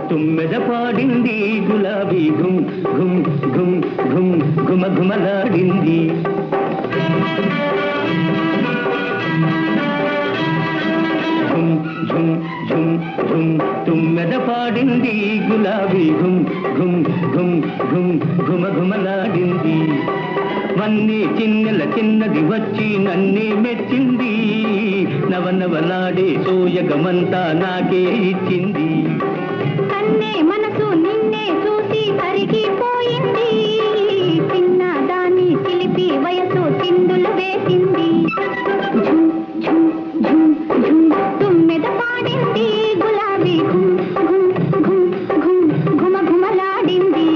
తుమ్మెద పాడింది గులాబీ ఘుమ్ ఘుమ్ ఘుమ్ ఘుమ్ ఘుమ ఘుమలాడింది. ఝుమ్ ఝుమ్ ఝుమ్ ఝుమ్ తుమ్మెద పాడింది గులాబీ ఘుమ్ ఘుమ్ ఘుమ్ ఘుమ్ ఘుమ ఘుమలాడింది. వన్నీ చిన్నెల చిన్నది వచ్చి నన్నే మెచ్చింది. నవనవలాడే సోయగమంతా నాకే ఇచ్చింది. కన్నే మనసు నిన్నే చూసి కరిగిపోయింది. చిన్న దాన్ని చిలిపి వయసు చిందులు వేసింది. ఝుమ్ ఝుమ్ ఝుమ్ ఝుమ్ తుమ్మెద పాడింది గులాబీ ఘుమ్ ఘుమ్ ఘుమ్ ఘుమ్ ఘుమ ఘుమలాడింది.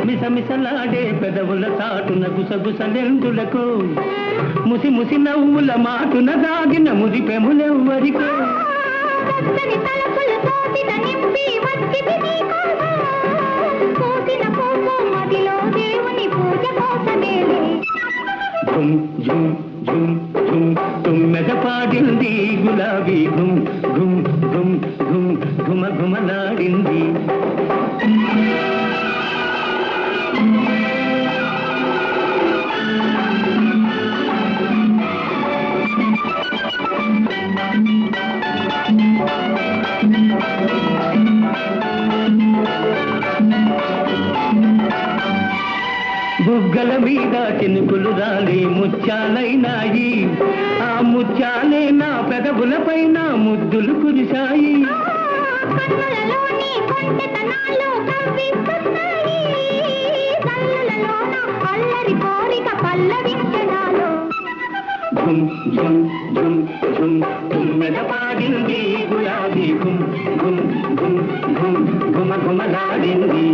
మిసమిసలాడే పెదవుల చాటున గుసగుసలెందులకు, ముసి ముసి నవ్వుల మాటున దాగిన ముదిపెములెవ్వరికో. ఝుమ్ ఝుమ్ ఝుమ్ ఝుమ్ తుమ్మెద పాడింది గులాబీ ఘుమ్ ఘుమ్ ఘుమ్ ఘుమ్ ఘుమ ఘుమలాడింది. బుగ్గల మీద చినుకులు రాలి ముత్యాలైనాయి. ఆ ముత్యాలే నా పెదవుల పైన ముద్దులు కురిశాయి. ఝుమ్ ఝుమ్ ఝుమ్ ఝుమ్ తుమ్మెద పాడింది గులాబీ ఘుమ్ ఘుమ్ ఘుమ్ ఘుమ్ ఘుమ ఘుమలాడింది.